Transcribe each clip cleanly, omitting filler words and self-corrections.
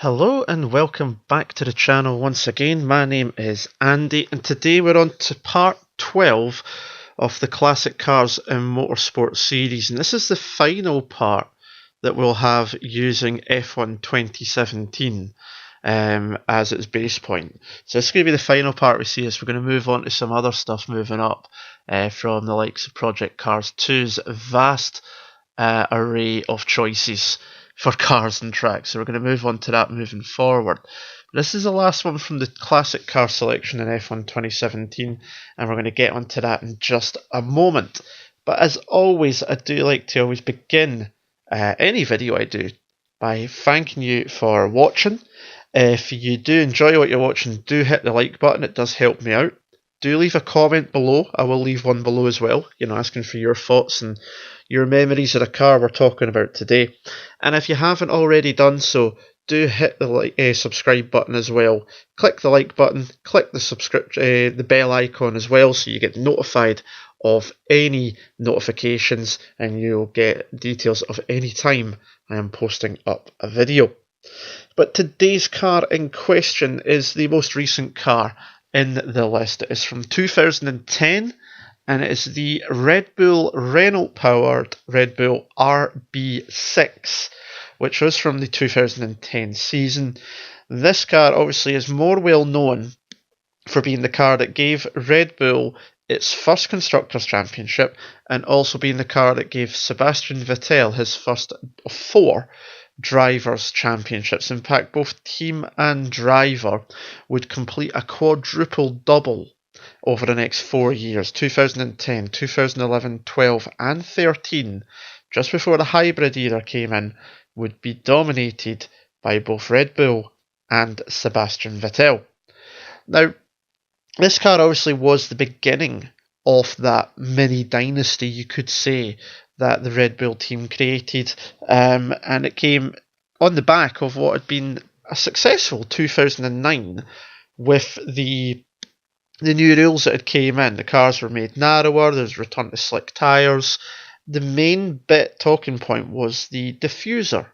Hello and welcome back to the channel once again. My name is Andy and today we're on to part 12 of the Classic Cars and Motorsport series, and this is the final part that we'll have using F1 2017 as its base point. So this is going to be the final part we see as we're going to move on to some other stuff moving up from the likes of Project Cars 2's vast array of choices for cars and tracks. So we're going to move on to that moving forward. This is the last one from the classic car selection in F1 2017, and we're going to get onto that in just a moment. But as always, I do like to always begin any video I do by thanking you for watching. If you do enjoy what you're watching, do hit the like button. It does help me out. Do leave a comment below. I will leave one below as well, asking for your thoughts and your memories of the car we're talking about today. And if you haven't already done so, do hit the subscribe button as well. Click the like button, click the bell icon as well, so you get notified of any notifications and you'll get details of any time I am posting up a video. But today's car in question is the most recent car in the list. It is from 2010 and it is the Red Bull Renault powered Red Bull RB6, which was from the 2010 season. This car obviously is more well known for being the car that gave Red Bull its first Constructors' Championship, and also being the car that gave Sebastian Vettel his first of 4 Drivers' Championships. In fact, both team and driver would complete a quadruple double over the next 4 years, 2010, 2011, 12 and 13, just before the hybrid era came in, would be dominated by both Red Bull and Sebastian Vettel. Now, this car obviously was the beginning of that mini dynasty, you could say, that the Red Bull team created, and it came on the back of what had been a successful 2009 with the new rules that had came in. The cars were made narrower, there was return to slick tyres. The main talking point was the diffuser,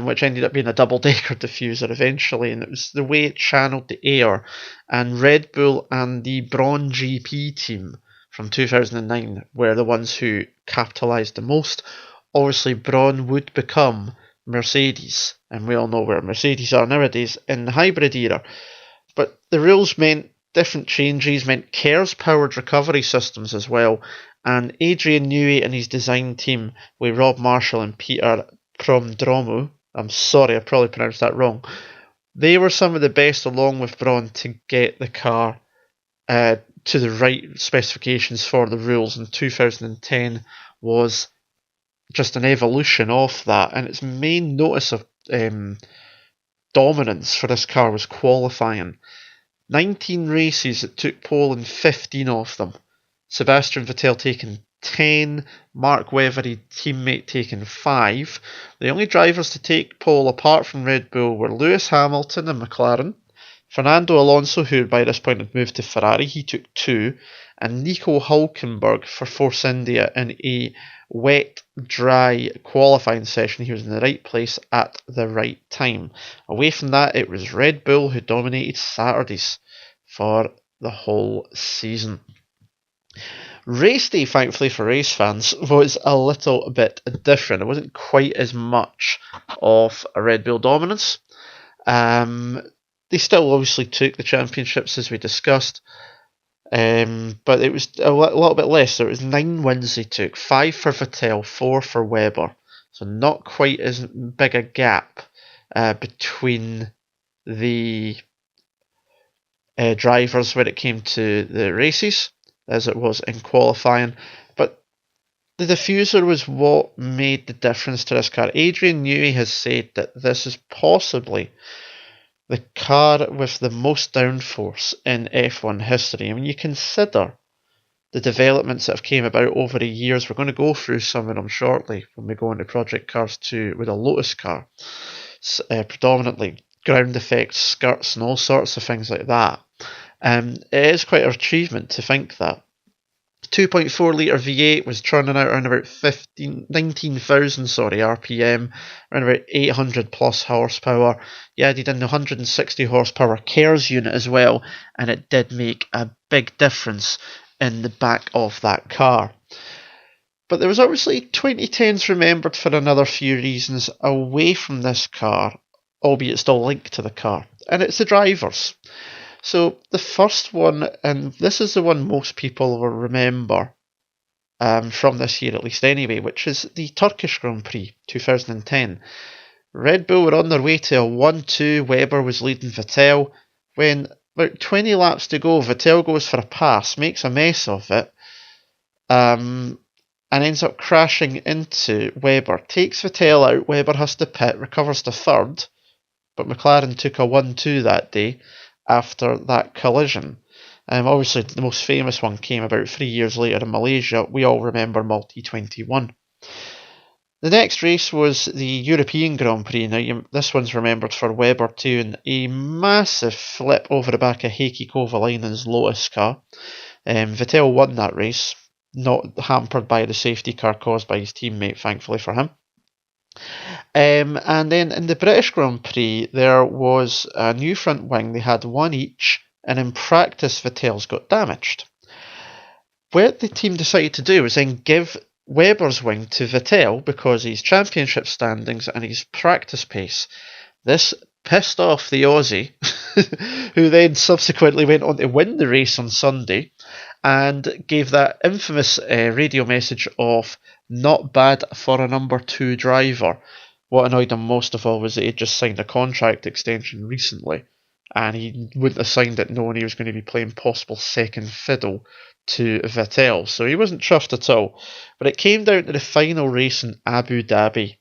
which ended up being a double-decker diffuser eventually, and it was the way it channeled the air. And Red Bull and the Brawn GP team from 2009 were the ones who capitalised the most. Obviously, Brawn would become Mercedes, and we all know where Mercedes are nowadays in the hybrid era. But the rules meant different changes, meant KERS-powered recovery systems as well, and Adrian Newey and his design team with Rob Marshall and Peter Promdromu, I'm sorry, I probably pronounced that wrong, they were some of the best along with Brawn to get the car to the right specifications for the rules, and 2010 was just an evolution of that. And its main notice of dominance for this car was qualifying. 19 races, it took pole in 15 of them. Sebastian Vettel taking 10, Mark Webber, teammate, taking 5. The only drivers to take pole apart from Red Bull were Lewis Hamilton and McLaren, Fernando Alonso, who by this point had moved to Ferrari, he took 2, and Nico Hülkenberg for Force India in a wet, dry qualifying session. He was in the right place at the right time. Away from that, it was Red Bull who dominated Saturdays for the whole season. Race day, thankfully for race fans, was a little bit different. It wasn't quite as much of a Red Bull dominance. They still obviously took the championships as we discussed, but it was a little bit less. So it was 9 wins they took, 5 for Vettel, 4 for Webber. So not quite as big a gap between the drivers when it came to the races as it was in qualifying. But the diffuser was what made the difference to this car. Adrian Newey has said that this is possibly the car with the most downforce in F1 history. I mean, you consider the developments that have came about over the years. We're going to go through some of them shortly when we go into Project Cars 2 with a Lotus car. Predominantly ground effects, skirts and all sorts of things like that. It is quite an achievement to think that 2.4 litre V8 was churning out around about 19,000 RPM, around about 800 plus horsepower. You added in the 160 horsepower KERS unit as well, and it did make a big difference in the back of that car. But there was obviously 2010s remembered for another few reasons away from this car, albeit still linked to the car, and it's the drivers. So the first one, and this is the one most people will remember from this year at least anyway, which is the Turkish Grand Prix 2010. Red Bull were on their way to a 1-2, Webber was leading Vettel. When about 20 laps to go, Vettel goes for a pass, makes a mess of it, and ends up crashing into Webber. Takes Vettel out, Webber has to pit, recovers to third, but McLaren took a 1-2 that day after that collision. Obviously, the most famous one came about 3 years later in Malaysia. We all remember Multi 21. The next race was the European Grand Prix. Now, this one's remembered for Webber doing a massive flip over the back of Heikki Kovalainen's Lotus car. Vettel won that race, not hampered by the safety car caused by his teammate, thankfully for him. And then in the British Grand Prix, there was a new front wing. They had one each, and in practice, Vettel's got damaged. What the team decided to do was then give Webber's wing to Vettel because he's championship standings and his practice pace. This pissed off the Aussie, who then subsequently went on to win the race on Sunday and gave that infamous radio message of "not bad for a number 2 driver." What annoyed him most of all was that he'd just signed a contract extension recently, and he wouldn't have signed it knowing he was going to be playing possible second fiddle to Vettel, so he wasn't chuffed at all. But it came down to the final race in Abu Dhabi.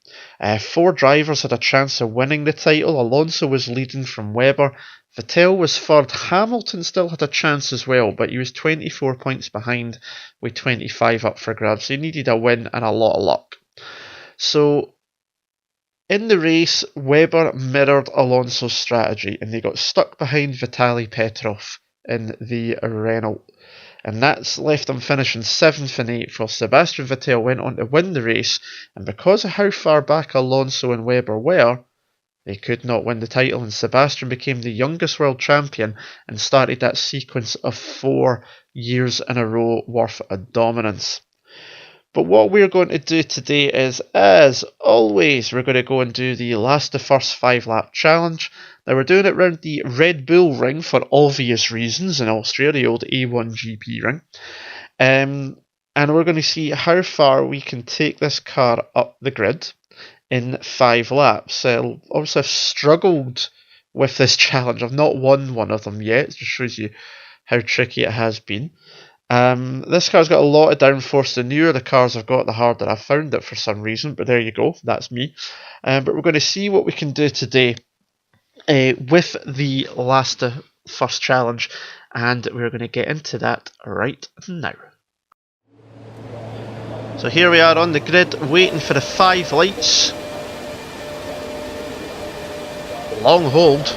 4 drivers had a chance of winning the title. Alonso was leading from Webber. Vettel was third. Hamilton still had a chance as well, but he was 24 points behind with 25 up for grabs. So he needed a win and a lot of luck. So in the race, Webber mirrored Alonso's strategy, and they got stuck behind Vitaly Petrov in the Renault. And that's left them finishing 7th and 8th, while Sebastian Vettel went on to win the race. And because of how far back Alonso and Webber were, they could not win the title, and Sebastian became the youngest world champion and started that sequence of 4 years in a row worth of dominance. But what we're going to do today is, as always, we're going to go and do the last of first 5-lap challenge. Now, we're doing it around the Red Bull ring for obvious reasons in Austria, the old A1GP ring. And we're going to see how far we can take this car up the grid in 5 laps. Obviously, I've struggled with this challenge. I've not won one of them yet. It just shows you how tricky it has been. This car's got a lot of downforce. The newer the cars I've got, the harder I've found it for some reason. But there you go, that's me. But we're going to see what we can do today with the last first challenge, and we're going to get into that right now. So here we are on the grid, waiting for the 5 lights. Long hold.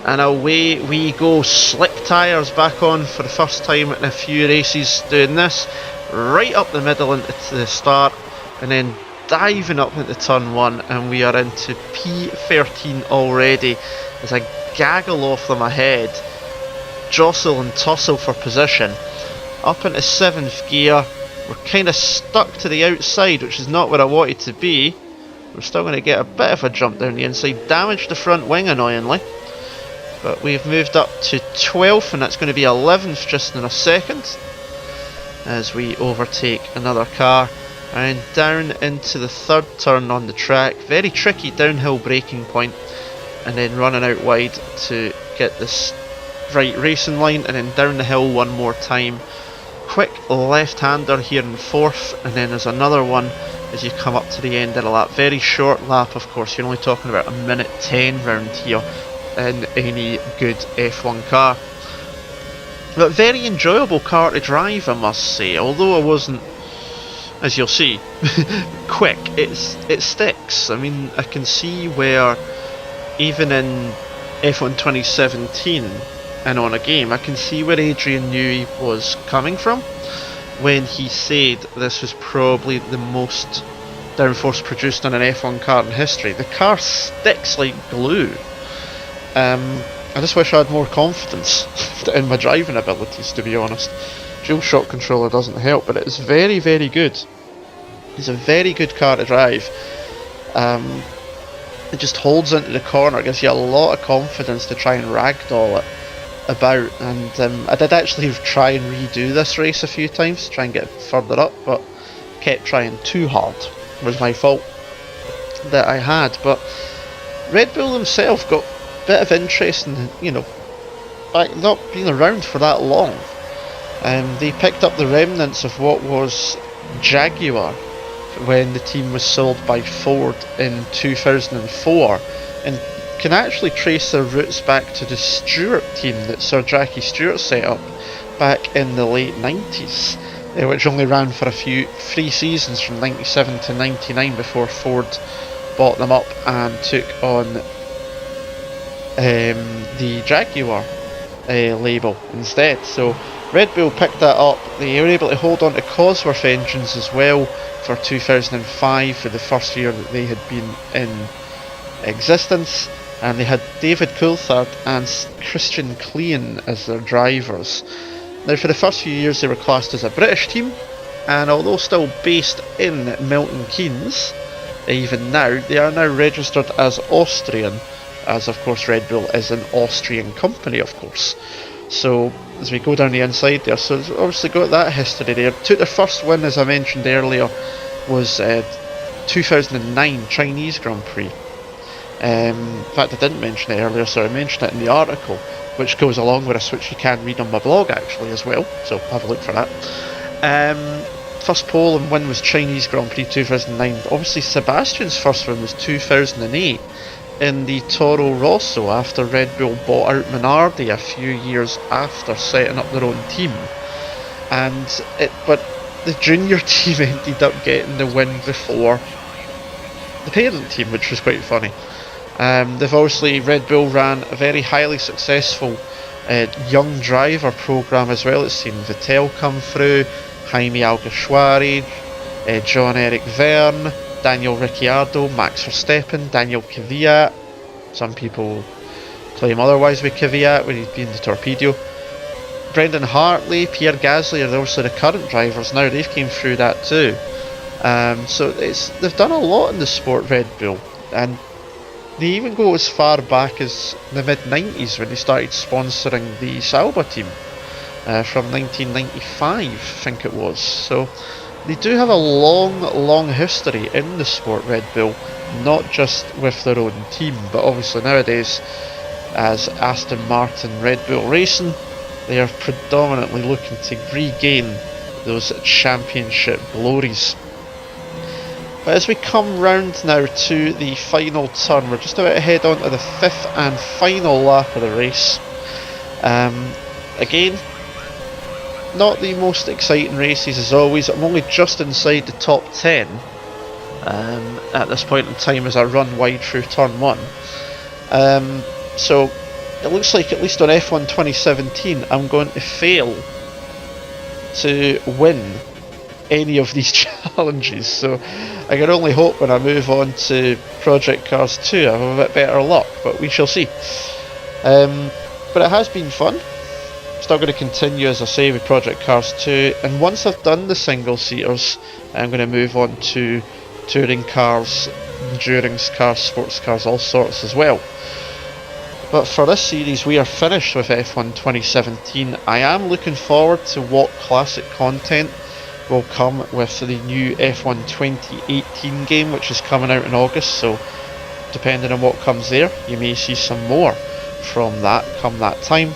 And away we go. Slick tyres back on for the first time in a few races doing this. Right up the middle into the start, and then diving up into turn 1, and we are into P13 already as I gaggle off them ahead. Jostle and tussle for position. Up into 7th gear. We're kind of stuck to the outside, which is not where I wanted to be. We're still going to get a bit of a jump down the inside. Damaged the front wing annoyingly. But we've moved up to 12th, and that's going to be 11th just in a second as we overtake another car. And down into the 3rd turn on the track. Very tricky downhill braking point, and then running out wide to get this right racing line, and then down the hill one more time. Quick left-hander here in 4th, and then there's another one as you come up to the end of the lap. Very short lap, of course. You're only talking about a minute 10 round here in any good F1 car. But very enjoyable car to drive, I must say. Although I wasn't, as you'll see, quick, it sticks. I mean, I can see where even in F1 2017 and on a game, I can see where Adrian knew he was coming from. when he said this was probably the most downforce produced on an F1 car in history. The car sticks like glue. I just wish I had more confidence in my driving abilities, to be honest. Dual shock controller doesn't help, but it is very, very good. It's a very good car to drive. It just holds into the corner, gives you a lot of confidence to try and ragdoll it about. And I did actually try and redo this race a few times to try and get further up, but kept trying too hard. It was my fault that I had. But Red Bull themselves got a bit of interest in, you know, by not being around for that long. They picked up the remnants of what was Jaguar when the team was sold by Ford in 2004, and can actually trace their roots back to the Stewart team that Sir Jackie Stewart set up back in the late 90s, which only ran for three seasons from 97 to 99 before Ford bought them up and took on the Jaguar label instead. So Red Bull picked that up. They were able to hold on to Cosworth engines as well for 2005, for the first year that they had been in existence, and they had David Coulthard and Christian Klein as their drivers. Now, for the first few years they were classed as a British team, and although still based in Milton Keynes, even now, they are now registered as Austrian, as of course Red Bull is an Austrian company, of course. So as we go down the inside there, so it's obviously got that history there. Took their first win, as I mentioned earlier, was 2009 Chinese Grand Prix. In fact, I didn't mention it earlier, so I mentioned it in the article, which goes along with this, which you can read on my blog actually as well, so have a look for that. First pole and win was Chinese Grand Prix 2009. Obviously Sebastian's first win was 2008 in the Toro Rosso, after Red Bull bought out Minardi a few years after setting up their own team. But the junior team ended up getting the win before the parent team, which was quite funny. They've obviously, Red Bull ran a very highly successful young driver program as well. It's seen Vettel come through, Jaime Alguersuari, Jean-Eric Verne, Daniel Ricciardo, Max Verstappen, Daniel Kvyat. Some people claim otherwise with Kvyat when he's been the torpedo. Brendan Hartley, Pierre Gasly are also the current drivers now. They've came through that too. So they've done a lot in the sport, Red Bull, and they even go as far back as the mid-90s when they started sponsoring the Sauber team from 1995, I think it was. So they do have a long history in the sport, Red Bull, not just with their own team, but obviously nowadays as Aston Martin Red Bull Racing, they are predominantly looking to regain those championship glories. But as we come round now to the final turn, we're just about to head on to the fifth and final lap of the race. Again, not the most exciting races as always. I'm only just inside the top 10 at this point in time as I run wide through turn 1. So it looks like, at least on F1 2017, I'm going to fail to win any of these challenges, so I can only hope when I move on to Project Cars 2 I have a bit better luck, but we shall see. But it has been fun. Still going to continue, as I say, with Project Cars 2, and once I've done the single seaters, I'm going to move on to touring cars, endurance cars, sports cars, all sorts as well. But for this series we are finished with F1 2017. I am looking forward to what classic content will come with the new F1 2018 game, which is coming out in August, so depending on what comes there, you may see some more from that come that time.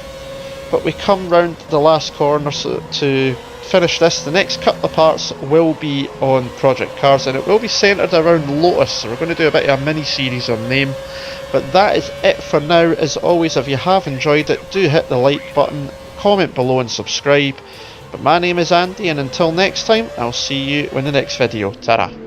But we come round the last corner, so to finish this, the next couple of parts will be on Project Cars, and it will be centred around Lotus, so we're going to do a bit of a mini series on them. But that is it for now. As always, if you have enjoyed it, do hit the like button, comment below and subscribe. But my name is Andy, and until next time, I'll see you in the next video. Ta-ra.